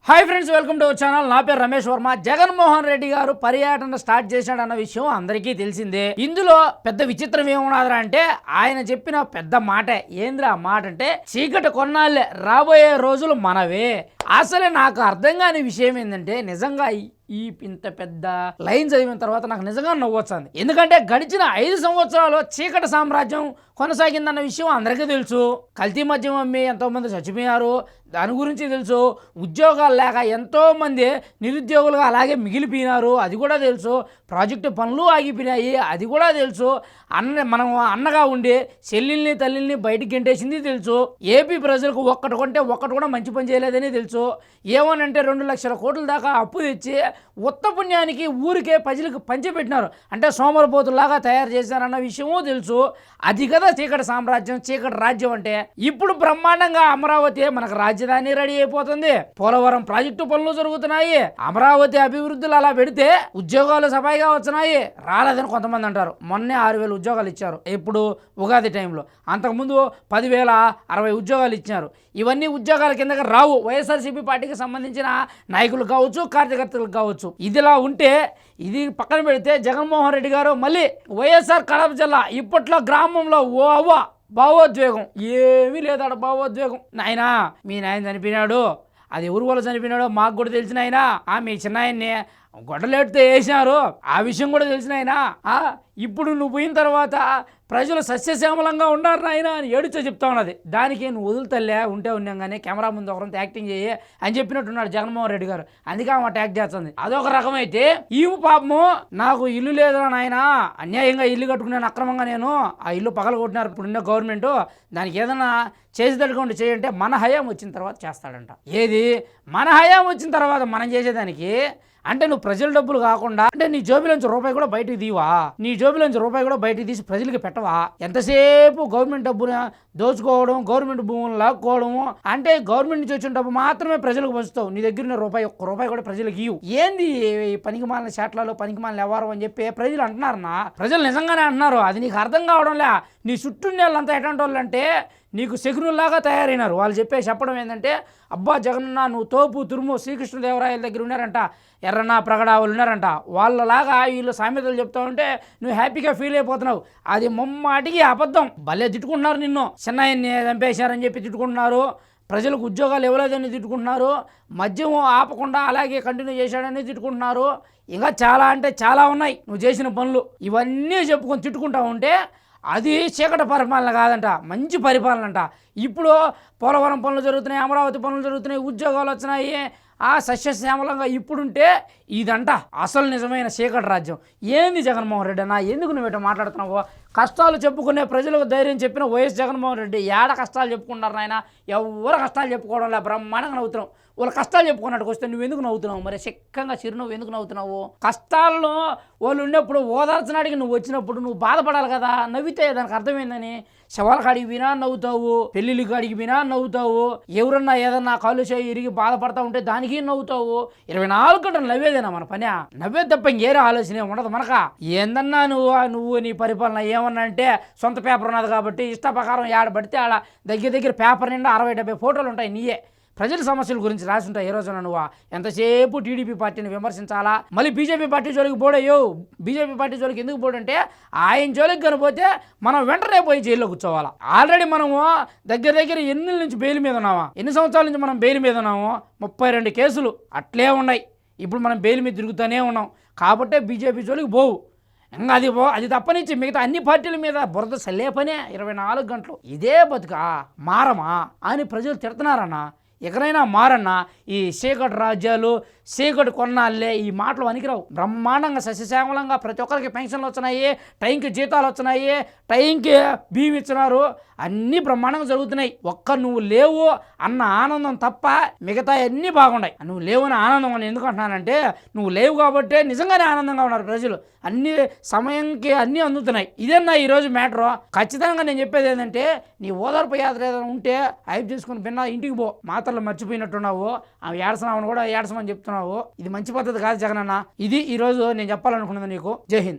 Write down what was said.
Hi friends, welcome to our channel. నా పేరు రమేష్ వర్మ. జగన్మోహన్ రెడ్డి గారు పర్యటన స్టార్ట్ చేశాడన్న విషయం అందరికీ తెలిసిందే. ఇందులో పెద్ద విచిత్రం ఏమున్నదిరా అంటే ఆయన చెప్పిన పెద్ద మాట ఏంద్రా మాట అంటే చీకటి కొన్నాళ్ళే, రాబోయే రోజులు మనవే. అసలే నాకు అర్థం కాని విషయం ఏంటంటే నిజంగా ఈ ఇంత పెద్ద లైన్ చదివిన తర్వాత నాకు నిజంగా నవ్వొచ్చింది. ఎందుకంటే గడిచిన 5 సంవత్సరాలు చీకటి సామ్రాజ్యం కొనసాగిందన్న విషయం అందరికీ తెలుసు. కల్తీ మద్యం అమ్మి ఎంతోమంది చచ్చిపోయారు, దాని గురించి తెలుసు. ఉద్యోగాలు లేక ఎంతోమంది నిరుద్యోగులుగా అలాగే మిగిలిపోయినారు, అది కూడా తెలుసు. ప్రాజెక్టు పనులు ఆగిపోయినాయి, అది కూడా తెలుసు. మనం అన్నగా ఉండి చెల్లెల్ని తల్లిని బయటికి గెంటేసింది తెలుసు. ఏపీ ప్రజలకు ఒక్కటి కొంటే ఒక్కటి కూడా మంచి పని చేయలేదని తెలుసు. ఏమనంటే 2 లక్షల కోట్ల దాకా అప్పు తెచ్చి ఉత్త పుణ్యానికి ఊరికే ప్రజలకు పంచిపెట్టినారు, అంటే సోమరపోతులాగా తయారు చేశారన్న విషయమూ తెలుసు. అది కదా చీకటి సామ్రాజ్యం, చీకటి రాజ్యం అంటే. ఇప్పుడు బ్రహ్మాండంగా అమరావతి మనకు రాజధాని రెడీ అయిపోతుంది. పోలవరం ప్రాజెక్టు పనులు జరుగుతున్నాయి. అమరావతి అభివృద్ధులు అలా పెడితే ఉద్యోగాలు సఫాయిగా వచ్చినాయి. రాలేదని కొంతమంది అంటారు. మొన్నే 6,000 ఉద్యోగాలు ఇచ్చారు, ఎప్పుడు ఉగాది టైంలో. అంతకుముందు 10,060 ఉద్యోగాలు ఇచ్చారు. ఇవన్నీ ఉద్యోగాల కిందకి రావు. వైఎస్ఆర్సీపీ పార్టీకి సంబంధించిన నాయకులు కావచ్చు, కార్యకర్తలకు కావచ్చు. ఇదిలా ఉంటే ఇది పక్కన పెడితే జగన్మోహన్ రెడ్డి గారు మళ్ళీ వైఎస్ఆర్ కడప జిల్లా ఇప్పట్లో గ్రామంలో ఓ అవ్వ భావోద్వేగం ఏమీ లేదాడ భావోద్వేగం. నాయనా మీ నాయన చనిపోయినాడు, అది ఎవరి వల్ల చనిపోయినాడో మాకు కూడా తెలిసిన ఆయన. మీ చిన్నాయన్ని గొడ్డలేటితో వేసినారు, ఆ విషయం కూడా తెలిసిన ఆయన. ఇప్పుడు నువ్వు పోయిన తర్వాత ప్రజలు సస్యశ్యామలంగా ఉన్నారు నాయన అని ఏడుచో చెప్తా ఉన్నది. దానికి నువ్వు వదులుతలే ఉంటే ఉన్నాం కానీ కెమెరా ముందు ఒకరంత యాక్టింగ్ చేయి అని చెప్పినట్టున్నాడు జగన్మోహన్ రెడ్డి గారు. అందుకే ఆమె అటాక్ చేస్తుంది. అదొక రకమైతే ఈ పాపము నాకు ఇల్లు లేదురా నాయన, అన్యాయంగా ఇల్లు కట్టుకున్నాను అక్రమంగా, నేను ఆ ఇల్లు పగలగొట్టినారు ఇప్పుడున్న గవర్నమెంట్, దానికి ఏదైనా చేసేదలుకోండి చేయంటే మన హయాం వచ్చిన తర్వాత చేస్తాడంట. ఏది మన హయాం వచ్చిన తర్వాత మనం చేసేదానికి అంటే నువ్వు ప్రజల డబ్బులు కాకుండా అంటే నీ జోబిలోంచి రూపాయి కూడా బయటకు తీవా, నీ జోబిలోంచి రూపాయి కూడా బయటకు తీసి ప్రజలకి పెట్టవా? ఎంతసేపు గవర్నమెంట్ డబ్బును దోచుకోవడం, గవర్నమెంట్ భూములు లాక్కోవడము, అంటే గవర్నమెంట్ నుంచి వచ్చిన డబ్బు మాత్రమే ప్రజలకు పంచుతావు. నీ దగ్గర ఉన్న ఒక్క రూపాయి కూడా ప్రజలకు ఇవ్వు. ఏంది పనికిమాలిన శాట్లలో పనికిమాలిన వ్యవహారం అని చెప్పి ప్రజలు అంటున్నారన్నా. ప్రజలు నిజంగానే అంటున్నారు. అది నీకు అర్థం కావడంలే. నీ చుట్టూ వాళ్ళంతా ఎటువంటి వాళ్ళు అంటే నీకు శకునుల్లాగా తయారైనారు. వాళ్ళు చెప్పడం ఏంటంటే అబ్బా జగనన్న నువ్వు తోపు తురుము శ్రీకృష్ణదేవరాయల దగ్గర ఉన్నారంట, ఎర్రన్న ప్రగడ వాళ్ళు ఉన్నారంట, వాళ్ళలాగా వీళ్ళు సామెతలు చెప్తా ఉంటే నువ్వు హ్యాపీగా ఫీల్ అయిపోతున్నావు. అది మొమ్మాటికి అబద్ధం. భలే తిట్టుకుంటున్నారు నిన్ను. చిన్నాయన్ని చంపేశారని చెప్పి తిట్టుకుంటున్నారు, ప్రజలకు ఉద్యోగాలు ఇవ్వలేదని తిట్టుకుంటున్నారు, మద్యం ఆపకుండా అలాగే కంటిన్యూ చేశాడని తిట్టుకుంటున్నారు. ఇంకా చాలా అంటే చాలా ఉన్నాయి నువ్వు చేసిన పనులు. ఇవన్నీ చెప్పుకొని తిట్టుకుంటా ఉంటే అది చీకటి పరిపాలన కాదంట, మంచి పరిపాలన అంట. ఇప్పుడు పోలవరం పనులు జరుగుతున్నాయి, అమరావతి పనులు జరుగుతున్నాయి, ఉద్యోగాలు వచ్చినాయి, ఆ సస్యశ్యామలంగా ఇప్పుడుంటే ఇదంట అసలు నిజమైన చీకటి రాజ్యం. ఏంది జగన్మోహన్ రెడ్డి అన్న, ఎందుకు నువ్వు ఇట్లా మాట్లాడుతున్నావు? కష్టాలు చెప్పుకునే ప్రజలకు ధైర్యం చెప్పిన వైఎస్ జగన్మోహన్ రెడ్డి ఏడ కష్టాలు చెప్పుకున్నారు ఆయన? ఎవరు కష్టాలు చెప్పుకోవడం లే, బ్రహ్మాండంగా నవ్వుతున్నావు. వాళ్ళ కష్టాలు చెప్పుకున్నట్టుకు వస్తే నువ్వు ఎందుకు నవ్వుతున్నావు? మరి చిక్కంగా చిరునవ్వు ఎందుకు నవ్వుతున్నావు? కష్టాలను వాళ్ళు ఉన్నప్పుడు ఓదార్చనాడికి నువ్వు వచ్చినప్పుడు నువ్వు బాధపడాలి కదా. నవ్వితే దానికి అర్థమైందని శవాల కాడికి పోయినా నవ్వుతావు, పెళ్ళిళ్ళ కాడికి పోయినా నవ్వుతావు, ఎవరన్నా ఏదన్నా కాలు చేయి ఇరిగి బాధపడతా ఉంటే దానికి నవ్వుతావు. 24 గంటలు నవ్వేదేనా మన పని? నవ్వేది తప్ప ఇంకేరే ఆలోచన ఉండదు మనక. ఏందన్నా నువ్వు నీ పరిపాలన ఏమన్నా అంటే సొంత పేపర్ ఉన్నది కాబట్టి ఇష్ట ప్రకారం ఏడబడితే ఆడ దగ్గర పేపర్ నిండా 60-70 ఫోటోలు ఉంటాయి నీయే. ప్రజల సమస్యల గురించి రాసి ఉంటాయి. ఏ రోజున నువ్వు ఎంతసేపు టీడీపీ పార్టీని విమర్శించాలా, మళ్ళీ బీజేపీ పార్టీ జోలికి పోడయ్యో. బీజేపీ పార్టీ జోలికి ఎందుకు పోడంటే ఆయన జోలికి కనిపోతే మనం వెంటనే పోయి జైల్లో కూర్చోవాలా. ఆల్రెడీ మనము దగ్గర ఎన్ని నుంచి బెయిల్ మీద ఉన్నామా, ఎన్ని సంవత్సరాల నుంచి మనం బెయిల్ మీద ఉన్నాము? 32 కేసులు అట్లే ఉన్నాయి. ఇప్పుడు మనం బెయిల్ మీద తిరుగుతూనే ఉన్నాం కాబట్టే బీజేపీ జోలికి పోవు. ఇంకా అది తప్పనిచ్చి మిగతా అన్ని పార్టీల మీద బురద సల్లే పనే 24 గంటలు. ఇదే బతుకా మారమా అని ప్రజలు తిడుతున్నారన్నా. ఎక్కడైనా మారన్నా. ఈ చీకటి రాజ్యాలు, చీకటి కొన్నాళ్ళే ఈ మాటలు వనికిరావు. బ్రహ్మాండంగా సస్యశ్యామలంగా ప్రతి ఒక్కరికి పెన్షన్లు వచ్చినాయి, టైంకి జీతాలు వచ్చినాయి, టైంకి బియ్యం ఇచ్చినారు, అన్నీ బ్రహ్మాండంగా జరుగుతున్నాయి. నువ్వు లేవు అన్న ఆనందం తప్ప మిగతా అన్నీ బాగున్నాయి. నువ్వు లేవు అని ఆనందం అని ఎందుకు అంటున్నానంటే నువ్వు లేవు కాబట్టే నిజంగానే ఆనందంగా ఉన్నారు ప్రజలు. అన్ని సమయంకి అన్నీ అందుతున్నాయి. ఇదేనా ఈరోజు మ్యాటరు. ఖచ్చితంగా నేను చెప్పేది ఏంటంటే నీ ఓదార్పు యాత్ర ఏదైనా ఉంటే హైప్ చేసుకుని పిన్నా ఇంటికి పో. మాత్రలు మర్చిపోయినట్టున్నావు, ఆమె ఏడ్సనామని కూడా ఏడ్సమని చెప్తున్నావు. ఇది మంచి పద్ధతి కాదు జగనన్న. ఇది ఈరోజు నేను చెప్పాలనుకున్నది నీకు. జై హింద్.